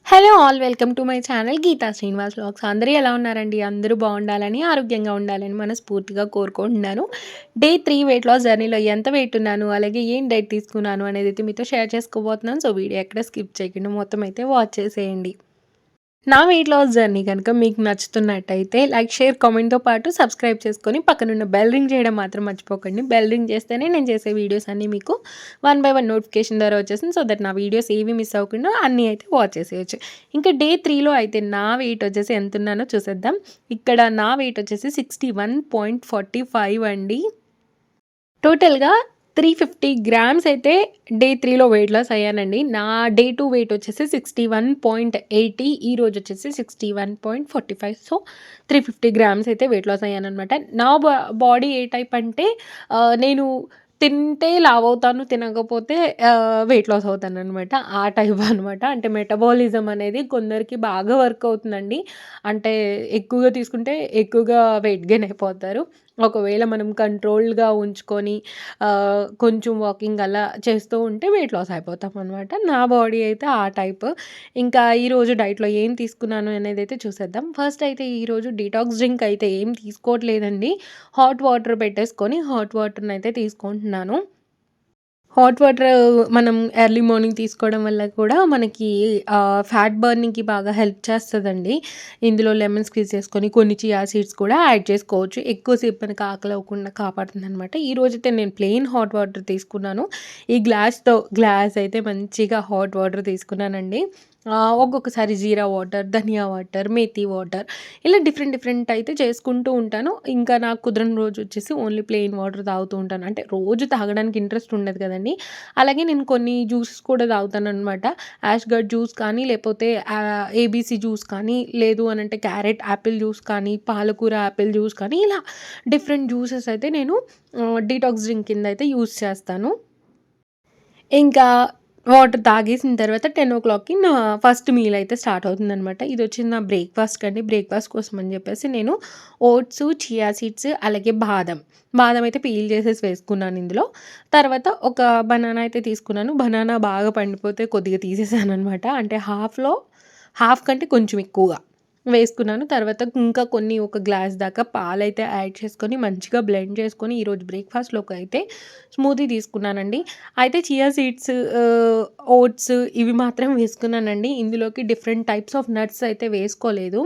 Hello all welcome to my channel Geeta Srinivas vlogs. అందరూ ఎలా ఉన్నారండి? అందరూ బాగుండాలని, ఆరోగ్యంగా ఉండాలని మనస్ఫూర్తిగా కోరుకుంటున్నాను. డే 3 వెయిట్ లాస్ జర్నీలో ఎంత వెయిట్ ఉన్నాను, అలాగే ఏం డైట్ తీసుకున్నాను అనేది అయితే మీతో షేర్ చేసుకోబోతున్నాను. సో వీడియో ఎక్కడ స్కిప్ చేయకుండా మొత్తం అయితే వాచ్ చేసేయండి. నా వెయిట్ లాస్ జర్నీ కనుక మీకు నచ్చుతున్నట్టయితే లైక్, షేర్, కామెంట్‌తో పాటు సబ్స్క్రైబ్ చేసుకొని పక్కనున్న బెల్ రింగ్ చేయడం మాత్రం మర్చిపోకండి. బెల్ రింగ్ చేస్తేనే నేను చేసే వీడియోస్ అన్నీ మీకు వన్ బై వన్ నోటిఫికేషన్ ద్వారా వచ్చేసింది. సో దట్ నా వీడియోస్ ఏవి మిస్ అవ్వకుండా అన్నీ అయితే వాచ్ చేసేయచ్చు. ఇంకా డే 3లో అయితే నా వెయిట్ వచ్చేసి ఎంతున్నానో చూసేద్దాం. ఇక్కడ నా వెయిట్ వచ్చేసి 61.45 అండి. టోటల్‌గా 350 గ్రామ్స్ అయితే డే 3లో వెయిట్ లాస్ అయ్యానండి. నా డే 2 వెయిట్ వచ్చేసి 61.80, ఈరోజు వచ్చేసి 61.45. సో 350 గ్రామ్స్ అయితే వెయిట్ లాస్ అయ్యాననమాట. నా బాడీ ఏ టైప్ అంటే నేను తింటే లావవుతాను, తినకపోతే వెయిట్ లాస్ అవుతాననమాట. ఆ టైప్ అనమాట. అంటే మెటబాలిజం అనేది కొందరికి బాగా వర్క్ అవుతుందండి. అంటే ఎక్కువగా తీసుకుంటే ఎక్కువగా వెయిట్ గెయిన్ అయిపోతారు. ఒకవేళ మనం కంట్రోల్డ్‌గా ఉంచుకొని కొంచెం వాకింగ్ అలా చేస్తూ ఉంటే వెయిట్ లాస్ అయిపోతామనమాట. నా బాడీ అయితే ఆ టైప్. ఇంకా ఈరోజు డైట్‌లో ఏం తీసుకున్నాను అనేదైతే చూసేద్దాం. ఫస్ట్ అయితే ఈరోజు డీటాక్స్ డ్రింక్ అయితే ఏం తీసుకోవట్లేదండి. హాట్ వాటర్ పెట్టేసుకొని హాట్ వాటర్‌నైతే తీసుకుంటున్నాను. హాట్ వాటర్ మనం ఎర్లీ మార్నింగ్ తీసుకోవడం వల్ల కూడా మనకి ఫ్యాట్ బర్నింగ్‌కి బాగా హెల్ప్ చేస్తదండి. ఇందులో లెమన్ స్క్వీజ్ చేసుకొని కొన్ని చియా సీడ్స్ కూడా యాడ్ చేసుకోవచ్చు. ఎక్కువ సేపు మనకు ఆకలి అవ్వకుండా కాపాడుతుందనమాట. ఈరోజైతే నేను ప్లెయిన్ హాట్ వాటర్ తీసుకున్నాను. ఈ గ్లాస్ అయితే మంచిగా హాట్ వాటర్ తీసుకున్నానండి. ఒక్కొక్కసారి జీరా వాటర్, ధనియా వాటర్, మేథి వాటర్ ఇలా డిఫరెంట్ డిఫరెంట్ అయితే చేసుకుంటూ ఉంటాను. ఇంకా నాకు కుదరని రోజు వచ్చేసి ఓన్లీ ప్లెయిన్ వాటర్ తాగుతూ ఉంటాను. అంటే రోజు తాగడానికి ఇంట్రెస్ట్ ఉండదు కదండీ! అలాగే నేను కొన్ని జ్యూసెస్ కూడా తాగుతాననమాట. యాష్‌గర్డ్ జ్యూస్ కానీ, లేపోతే ఏబీసీ జ్యూస్ కానీ, లేదు అనంటే క్యారెట్ యాపిల్ జ్యూస్ కానీ, పాలకూర యాపిల్ జ్యూస్ కానీ, ఇలా డిఫరెంట్ జ్యూసెస్ అయితే నేను డీటాక్స్ డ్రింక్ కింద అయితే యూజ్ చేస్తాను. ఇంకా వాటర్ తాగేసిన తర్వాత 10:00కి నా ఫస్ట్ మీల్ అయితే స్టార్ట్ అవుతుందనమాట. ఇదొచ్చి నా బ్రేక్‌ఫాస్ట్‌కండి. బ్రేక్‌ఫాస్ట్ కోసం అని చెప్పేసి నేను ఓట్స్, చియా సీడ్స్ అలాగే బాదం అయితే పీల్ చేసేసి వేసుకున్నాను ఇందులో. తర్వాత ఒక బనానా అయితే తీసుకున్నాను. బనానా బాగా పండిపోతే కొద్దిగా తీసేసాననమాట. అంటే హాఫ్ కంటే కొంచెం ఎక్కువగా వేసుకున్నాను. తర్వాత ఇంకా కొన్ని ఒక గ్లాస్ దాకా పాలైతే యాడ్ చేసుకొని మంచిగా బ్లెండ్ చేసుకొని ఈరోజు బ్రేక్‌ఫాస్ట్‌లోకైతే స్మూతీ తీసుకున్నానండి. అయితే చియా సీడ్స్, ఓట్స్ ఇవి మాత్రం వేసుకున్నానండి. ఇందులోకి డిఫరెంట్ టైప్స్ ఆఫ్ నట్స్ అయితే వేసుకోలేదు.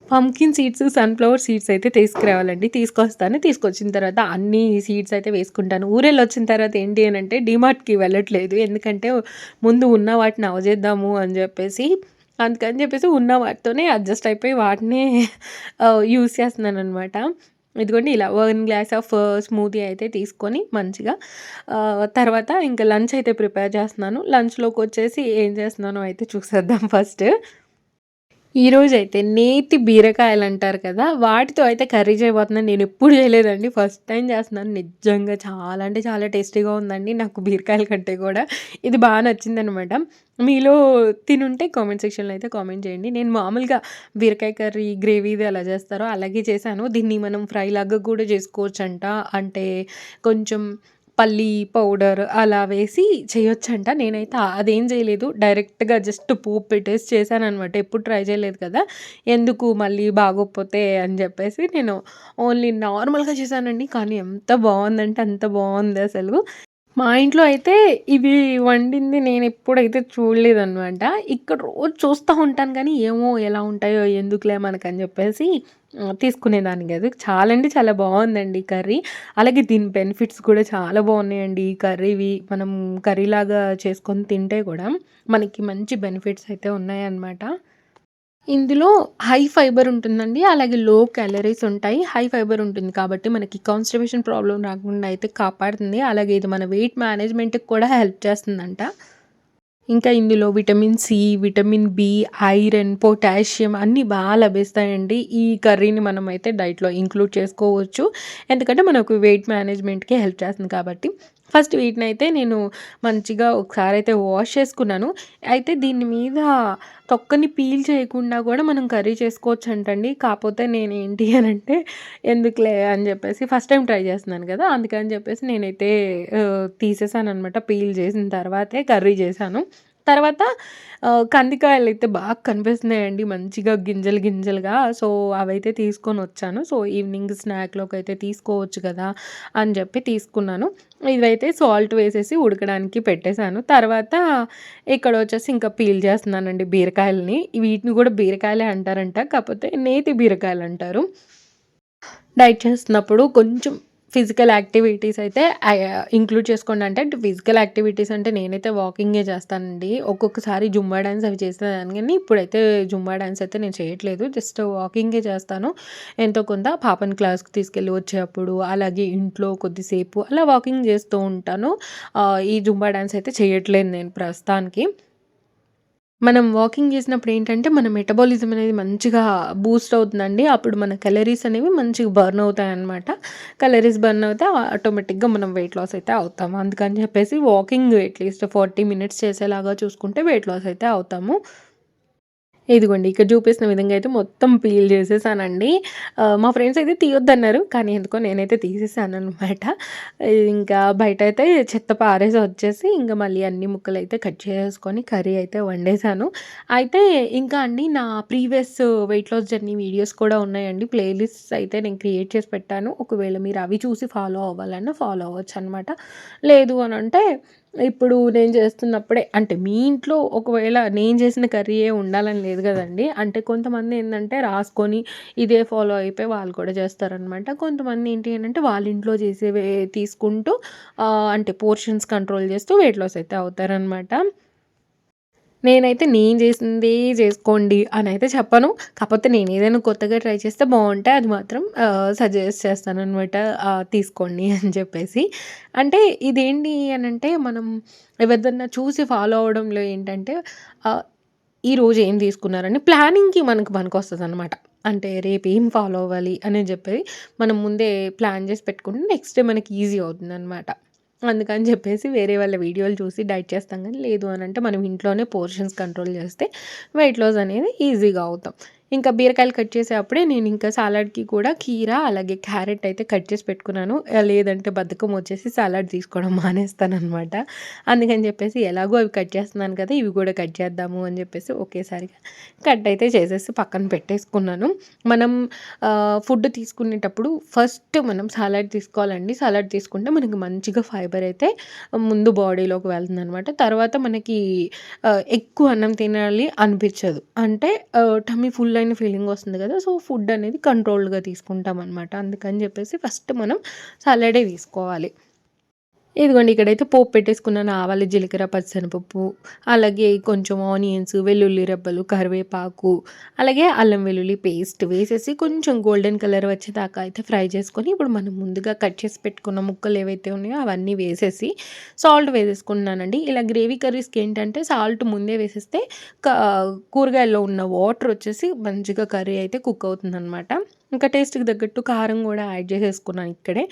పంకిన్ సీడ్స్, సన్‌ఫ్లవర్ సీడ్స్ అయితే తీసుకురావాలండి. తీసుకొస్తాను. తీసుకొచ్చిన తర్వాత అన్ని సీడ్స్ అయితే వేసుకుంటాను. ఊరెళ్ళొచ్చిన తర్వాత ఏంటి అనంటే డీమార్ట్‌కి వెళ్ళట్లేదు. ఎందుకంటే ముందు ఉన్న వాటిని అవజేద్దాము అని జెప్పేసి. అందుకని జెప్పేసి ఉన్న వాటితోనే అడ్జస్ట్ అయిపోయి వాటినే యూజ్ చేస్తున్నాననమాట. ఇదిగోండి ఇలా 1 గ్లాస్ ఆఫ్ స్మూతీ అయితే తీసుకొని మంచిగా తర్వాత ఇంకా లంచ్ అయితే ప్రిపేర్ చేస్తున్నాను. లంచ్‌లోకొచ్చేసి ఏం చేస్తున్నానో అయితే చూసేద్దాం ఫస్ట్. ఈరోజైతే నేతి బీరకాయలంటారు కదా! వాటితో అయితే కర్రీ చేయబోతున్నాను. నేనెప్పుడు చేయలేదండి. ఫస్ట్ టైమ్ చేస్తున్నాను. నిజంగా చాలా అంటే చాలా టేస్టీగా ఉందండి. నాకు బీరకాయల కంటే కూడా ఇది బా నచ్చిందనమాట. మీలో తినుంటే కామెంట్ సెక్షన్‌లో అయితే కామెంట్ చేయండి. నేను మామూలుగా బీరకాయ కర్రీ గ్రేవీది ఎలా చేస్తారో అలాగే చేశాను. దీన్ని మనం ఫ్రై లాగా కూడా చేసుకోవచ్చంట. అంటే కొంచెం పల్లీ పౌడర్ అలా వేసి చేయొచ్చంట. నేనైతే అదేం చేయలేదు. డైరెక్ట్‌గా జస్ట్ పోపు పెట్టేసి చేశాననమాట. ఎప్పుడు ట్రై చేయలేదు కదా! ఎందుకు మళ్ళీ బాగోకపోతే అని చెప్పేసి నేను ఓన్లీ నార్మల్‌గా చేశానండి. కానీ ఎంత బావుందంటే అంత బావుందసలు. మా ఇంట్లో అయితే ఇవి వండింది నేనెప్పుడైతే చూడలేదనమాట. ఇక్కడ రోజు చూస్తా ఉంటాను గానీ, ఏమో ఎలా ఉంటాయో ఎందుకులే మనకని జెప్పేసి తీసుకునేదాన్ని గాదు. చాలా అంటే చాలా బావుందండి కర్రీ. అలాగే దీని బెనిఫిట్స్ కూడా చాలా బావున్నాయండి. ఈ కర్రీవి మనం కర్రీలాగా చేసుకొని తింటే గూడా మనకి మంచి బెనిఫిట్స్ అయితే ఉన్నాయన్నమాట. ఇందులో హై ఫైబర్ ఉంటుందండి. అలాగే లో క్యాలరీస్ ఉంటాయి. హై ఫైబర్ ఉంటుంది కాబట్టి మనకి కాన్‌స్టిపేషన్ ప్రాబ్లమ్ రాకుండా అయితే కాపాడుతుంది. అలాగే ఇది మన వెయిట్ మేనేజ్‌మెంట్‌కి కూడా హెల్ప్ చేస్తుందంట. ఇంకా ఇందులో vitamin C, vitamin B, iron, potassium అన్నీ లభిస్తాయండి. ఈ కర్రీని మనమైతే డైట్‌లో ఇంక్లూడ్ చేసుకోవచ్చు. ఎందుకంటే మనకు వెయిట్ మేనేజ్‌మెంట్‌కి హెల్ప్ చేస్తుంది కాబట్టి. ఫస్ట్ వీటినైతే నేను మంచిగా ఒకసారైతే వాష్ చేసుకున్నాను. అయితే దీని మీద తొక్కని పీల్ చేయకుండా కూడా మనం కర్రీ చేసుకోవచ్చంటండి. కాపోతే నేనేంటి అనంటే ఎందుకులే అని చెప్పేసి ఫస్ట్ టైమ్ ట్రై చేస్తున్నాను కదా! అందుకని చెప్పేసి నేనైతే తీసేసాననమాట. పీల్ చేసిన తర్వాతే కర్రీ చేశాను. తర్వాత కందికాయలైతే బాగా కనిపిస్తున్నాయండి మంచిగా గింజలు గింజలుగా. సో, అవైతే తీసుకొనొచ్చాను. సో, ఈవినింగ్ స్నాక్‌లోకైతే తీసుకోవచ్చు కదా! అని చెప్పి తీసుకున్నాను. ఇవైతే సాల్ట్ వేసేసి ఉడకడానికి పెట్టేశాను. తర్వాత ఇక్కడొచ్చేసి ఇంకా పీల్ చేస్తున్నానండి బీరకాయలని. వీటిని కూడా బీరకాయలే అంటారంట. కాకపోతే నేతి బీరకాయలంటారు. డైట్ చేస్తున్నప్పుడు కొంచెం ఫిజికల్ యాక్టివిటీస్ అయితే ఇంక్లూడ్ చేసుకోండి. అంటే ఫిజికల్ యాక్టివిటీస్ అంటే నేనైతే వాకింగే చేస్తానండి. ఒక్కొక్కసారి జుంబా డాన్స్ అవి చేసేదాన్ని గానీ, ఇప్పుడైతే జుంబా డాన్స్ అయితే నేను చేయట్లేదు. జస్ట్ వాకింగే చేస్తాను. ఎంతో కొంత పాపని క్లాస్‌కి తీసుకెళ్ళి వచ్చేటప్పుడు, అలాగే ఇంట్లో కొద్దిసేపు అలా వాకింగ్ చేస్తూ ఉంటాను. ఈ జుంబా డాన్స్ అయితే చేయట్లేదు నేను ప్రస్తుతానికి. మనం వాకింగ్ చేసినప్పుడు ఏంటంటే, మన మెటబాలిజం అనేది మంచిగా బూస్ట్ అవుతుందండి. అప్పుడు మన కలోరీస్ అనేవి మంచిగా బర్న్ అవుతాయన్నమాట. కలోరీస్ బర్న్ అవుతే ఆటోమేటిక్‌గా మనం వెయిట్ లాస్ అయితే అవుతాము. అందుకని చెప్పేసి వాకింగ్ అట్‌లీస్ట్ 40 మినిట్స్ చేసేలాగా చూసుకుంటే వెయిట్ లాస్ అయితే అవుతాము. ఇదిగోండి ఇక్కడ చూపిస్తున్న విధంగా అయితే మొత్తం పీల్ చేసేసానండి. మా ఫ్రెండ్స్ అయితే తీయొద్దన్నారు. కానీ ఎందుకో నేనైతే తీసేసాననమాట. ఇంకా బయటైతే చెత్త పారేసి వచ్చేసి ఇంక మళ్ళీ అన్ని ముక్కలైతే కట్ చేసేసుకొని కర్రీ అయితే వండేసాను. అయితే ఇంకా అండి నా previous weight loss journey videos కూడా ఉన్నాయండి. ప్లేలిస్ట్స్ అయితే నేను క్రియేట్ చేసి పెట్టాను. ఒకవేళ మీరు అవి చూసి ఫాలో అవ్వాలన్నా ఫాలో అవ్వచ్చనమాట. లేదు అనంటే ఇప్పుడు నేను చేస్తున్నప్పుడే అంటే మీ ఇంట్లో ఒకవేళ నేను చేసిన కర్రీయే ఉండాలని లేదు గదండీ. అంటే కొంతమంది ఏందంటే రాసుకొని ఇదే ఫాలో అయిపోయి వాళ్ళు కూడా చేస్తారనమాట. కొంతమంది ఏంటి అనంటే వాళ్ళ ఇంట్లో చేసేవే తీసుకుంటూ అంటే పోర్షన్స్ కంట్రోల్ చేస్తూ వెయిట్ లాస్ అయితే అవుతారనమాట. నేనైతే నేను చేసిందే చేసుకోండి అనైతే చెప్పను. కాపోతే నేనేదైనా కొత్తగా ట్రై చేస్తే బావుంటే అది మాత్రం సజెస్ట్ చేస్తాననమాట. తీసుకోండి అని చెప్పేసి. అంటే ఇదేంటి అనంటే మనం ఎవరిదన్నా చూసి ఫాలో అవ్వడంలో ఏంటంటే ఆహ్, ఈరోజు ఏం తీసుకున్నారని ప్లానింగ్‌కి మనకు పనికొస్తదనమాట. అంటే రేపు ఏం ఫాలో అవ్వాలి అని చెప్పి మనం ముందే ప్లాన్ చేసి పెట్టుకుంటే నెక్స్ట్ డే మనకి ఈజీ అవుతుందనమాట. అందుకని చెప్పేసి వేరే వాళ్ళ వీడియోలు చూసి డైట్ చేస్తాం గానీ, లేదు అనంటే మనం ఇంట్లోనే పోర్షన్స్ కంట్రోల్ చేస్తే వెయిట్ లాస్ అనేది ఈజీగా అవుతాం. ఇంకా బీరకాయలు కట్ చేసేప్పుడే నేనింకా సాలడ్‌కి కూడా కీరా, అలాగే క్యారెట్ అయితే కట్ చేసి పెట్టుకున్నాను. లేదంటే బద్ధకం వచ్చేసి సాలడ్ తీసుకోవడం మానేస్తాననమాట. అందుకని చెప్పేసి ఎలాగో అవి కట్ చేస్తున్నాను కదా! ఇవి కూడా కట్ చేద్దాము అని చెప్పేసి ఒకేసారిగా కట్ అయితే చేసేసి పక్కన పెట్టేసుకున్నాను. మనం ఫుడ్ తీసుకునేటప్పుడు ఫస్ట్ మనం సాలడ్ తీసుకోవాలండి. సాలడ్ తీసుకుంటే మనకి మంచిగా ఫైబర్ అయితే ముందు బాడీలోకి వెళ్తుందనమాట. తర్వాత మనకి ఎక్కువ అన్నం తినాలి అనిపిచ్చదు. అంటే టమ్మీ ఫుల్ అయిన ఫీలింగ్ వస్తుంది కదా! సో, ఫుడ్ అనేది కంట్రోల్డ్‌గా తీసుకుంటామనమాట. అందుకని చెప్పేసి ఫస్ట్ మనం సాలడే తీసుకోవాలి. ఇదిగోండి ఇక్కడైతే పోపు పెట్టేసుకున్నాను. ఆవాలు, జీలకర్ర, పచ్చిశనగపప్పు, అలాగే కొంచెం ఆనియన్స్, వెల్లుల్లి రెబ్బలు, కరివేపాకు, అలాగే అల్లం వెల్లుల్లి పేస్ట్ వేసేసి కొంచెం గోల్డెన్ కలర్ వచ్చేదాకా అయితే ఫ్రై చేసుకొని, ఇప్పుడు మనం ముందుగా కట్ చేసి పెట్టుకున్న ముక్కలు ఏవైతే ఉన్నాయో అవన్నీ వేసేసి సాల్ట్ వేసేసుకుంటున్నానండి. ఇలా గ్రేవీ కర్రీస్‌కి ఏంటంటే సాల్ట్ ముందే వేసేస్తే క కూరగాయల్లో ఉన్న వాటర్ వచ్చేసి మంచిగా కర్రీ అయితే కుక్ అవుతుందనమాట. ఇంకా టేస్ట్‌కి తగ్గట్టు కారం గూడా యాడ్ చేసేసుకున్నాను ఇక్కడే.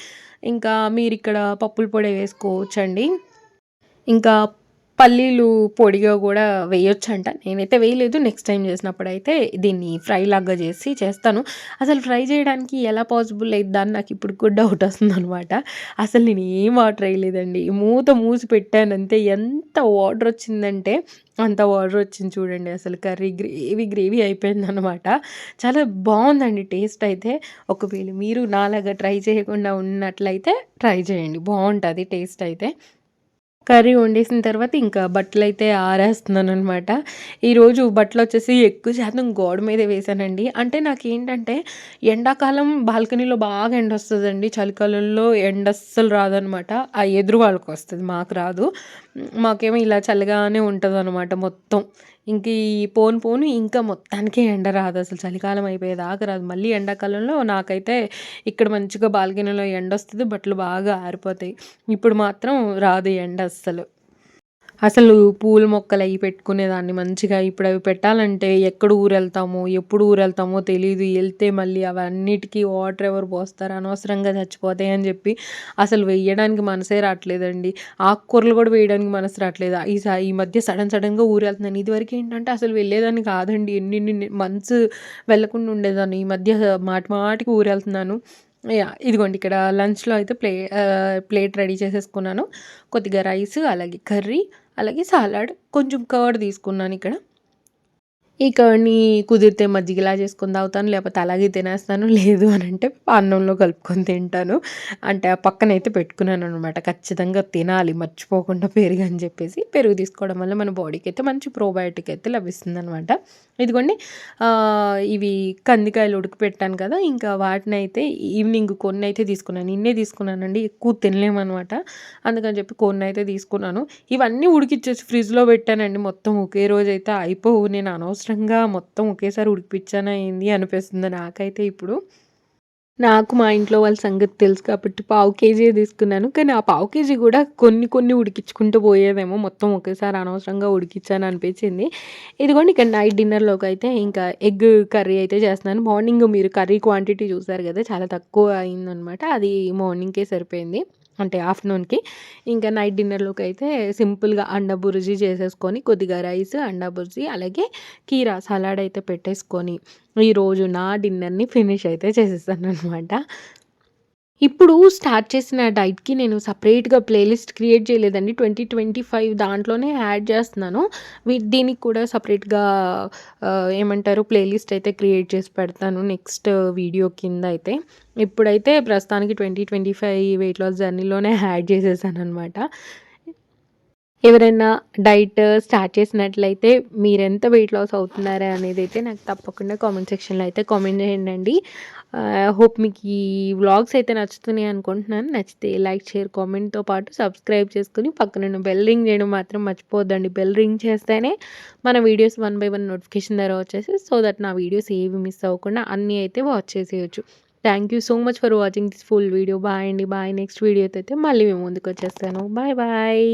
ఇంకా మీరిక్కడ పప్పుల పొడి వేసుకోవచ్చండి. ఇంకా పల్లీలు పొడిగా గూడా వేయొచ్చంట. నేనైతే వేయలేదు. నెక్స్ట్ టైమ్ చేసినప్పుడైతే దీన్ని ఫ్రై లాగా చేసి చేస్తాను. అసలు ఫ్రై చేయడానికి ఎలా పాసిబుల్ అయిద్దా అని నాకిప్పటికి కూడా డౌటొస్తుందనమాట. అసలు నేను ఏం వాటర్ ఎయలేదండి. మూత మూసి పెట్టానంతే. ఎంత వాటరొచ్చిందంటే అంత వాటరొచ్చింది చూడండి. అసలు కర్రీ గ్రేవీ అయిపోయిందనమాట. చాలా బావుందండి టేస్ట్ అయితే. ఒకవేళ మీరు నాలాగా ట్రై చేయకుండా ఉన్నట్లయితే ట్రై చేయండి. బావుంటది టేస్ట్ అయితే. కర్రీ వండేసిన తర్వాత ఇంకా బట్టలైతే ఆరేస్తున్నాననమాట. ఈరోజు బట్టలొచ్చేసి ఎక్కువ శాతం గోడ మీదే వేశానండి. అంటే నాకేంటంటే ఎండాకాలం బాల్కనీలో బాగా ఎండొస్తదండి. చలికాలంలో ఎండ అస్సలు రాదనమాట. ఆ ఎదురు వాళ్ళకొస్తది. మాకు రాదు. మాకేమో ఇలా చల్లగానే ఉంటదనమాట మొత్తం. ఇంక ఈ పోను పోను ఇంకా మొత్తానికే ఎండ రాదసలు. చలికాలం అయిపోయేదాకా రాదు. మళ్ళీ ఎండాకాలంలో నాకైతే ఇక్కడ మంచిగా బాల్కనీలో ఎండొస్తది. బట్టలు బాగా ఆరిపోతాయి. ఇప్పుడు మాత్రం రాదు ఎండ అస్సలు. అసలు పూల మొక్కలయి పెట్టుకునేదాన్ని మంచిగా. ఇప్పుడవి పెట్టాలంటే ఎక్కడ ఊరెళ్తామో, ఎప్పుడు ఊరెళ్తామో తెలీదు. ఎళ్తే మళ్ళీ అవన్నిటికి వాటర్ ఎవరు పోస్తారు, అనవసరంగా చచ్చిపోతాయని జెప్పి అసలు వెయ్యడానికి మనసే రాట్లేదండి. ఆకుకూరలు గూడా వేయడానికి మనసు రాట్లేదు. ఈ మధ్య సడెన్‌గా ఊరెళ్తున్నాను. ఇదివరకేంటంటే అసలు వెళ్ళేదాన్ని కాదండి. ఎన్నెన్ని మంత్స్ వెళ్ళకుండా ఉండేదాన్ని. ఈ మధ్య మాటి మాటికి ఊరెళ్తున్నాను. ఇదిగోండి ఇక్కడ లంచ్‌లో అయితే ప్లేట్ రెడీ చేసేసుకున్నాను. కొద్దిగా రైస్, అలాగే కర్రీ, అలాగే సాలడ్, కొంచెం కర్డ్ తీసుకున్నాను ఇక్కడ. ఈ కర్డ్‌ని కుదిరితే మజ్జిగలా చేసుకొని తాగుతాను. లేకపోతే అలాగే తినేస్తాను. లేదు అనంటే అన్నంలో కలుపుకొని తింటాను. అంటే ఆ పక్కనైతే పెట్టుకున్నాననమాట. ఖచ్చితంగా తినాలి మర్చిపోకుండా పెరుగు అని చెప్పేసి. పెరుగు తీసుకోవడం వల్ల మన బాడీకైతే మంచి ప్రోబయోటిక్ అయితే లభిస్తుందనమాట. ఇదిగోండి ఇవి కందికాయలు ఉడకపెట్టాను కదా! ఇంకా వాటినైతే ఈవినింగ్ కొన్నైతే తీసుకున్నాను. ఇన్నే తీసుకున్నానండి. ఎక్కువ తినలేమనమాట. అందుకని చెప్పి కొన్నైతే తీసుకున్నాను. ఇవన్నీ ఉడికిచ్చేసి ఫ్రిడ్జ్‌లో పెట్టానండి. మొత్తం ఒకే రోజైతే అయిపోవు. నేను అనవసరంగా మొత్తం ఒకేసారి ఉడికిపిచ్చానా ఏంది అనిపిస్తుంది నాకైతే ఇప్పుడు. నాకు మా ఇంట్లో వాళ్ళ సంగతి తెలుసు కాబట్టి పావు కేజీయే తీసుకున్నాను. కానీ ఆ పావు కేజీ గూడా కొన్ని కొన్ని ఉడికించుకుంటూ పోయేదేమో. మొత్తం ఒకేసారి అనవసరంగా ఉడికిచ్చాను అనిపించింది. ఇదిగోండి ఇక్కడ నైట్ డిన్నర్‌లోకైతే ఇంకా ఎగ్ కర్రీ అయితే చేస్తున్నాను. మార్నింగ్ మీరు కర్రీ క్వాంటిటీ చూసారు గదా! చాలా తక్కువ అయిందనమాట. అది మార్నింగ్‌కే సరిపోయింది. అంటే ఆఫ్టర్‌నూన్‌కి. ఇంకా నైట్ డిన్నర్‌లోకైతే సింపుల్‌గా అండా బుర్జీ చేసేసుకొని కొద్దిగా రైస్, అండా బుర్జీ అలాగే కీరా సలాడ్ అయితే పెట్టేసుకొని ఈరోజు నా డిన్నర్‌ని ఫినిష్ అయితే చేసేసాననమాట. ఇప్పుడు స్టార్ట్ చేసిన డైట్‌కి నేను సెపరేట్‌గా ప్లేలిస్ట్ క్రియేట్ చేయలేదండి. 2025 దాంట్లోనే యాడ్ చేస్తున్నాను. దీనికి కూడా సెపరేట్‌గా ఏమంటారు ప్లేలిస్ట్ అయితే క్రియేట్ చేసి పెడతాను నెక్స్ట్ వీడియో కింద అయితే. ఇప్పుడైతే ప్రస్తుతానికి 2025 వెయిట్ లాస్ జర్నీలోనే యాడ్ చేసేసాననమాట. ఎవరైనా డైట్ స్టార్ట్ చేసినట్లయితే మీరెంత వెయిట్ లాస్ అవుతున్నారా అనేదైతే నాకు తప్పకుండా కామెంట్ సెక్షన్‌లో అయితే కామెంట్ చేయండండి. హోప్ మీకు ఈ వ్లాగ్స్ అయితే నచ్చుతున్నాయి అనుకుంటున్నాను. నచ్చితే లైక్, షేర్, కామెంట్‌తో పాటు సబ్స్క్రైబ్ చేసుకొని పక్కనున్న బెల్ రింగ్ చేయడం మాత్రం మర్చిపోవద్దండి. బెల్ రింగ్ చేస్తేనే మన videos one by one notification ద్వారా వచ్చేసి సో దట్ నా వీడియోస్ ఏవి మిస్ అవ్వకుండా అన్నీ అయితే వాచ్ చేసేయొచ్చు. Thank you so much for watching this full video. Bye అండి. బాయ్. నెక్స్ట్ వీడియోతో అయితే మళ్ళీ మీ ముందుకు వచ్చేస్తాను. Bye bye.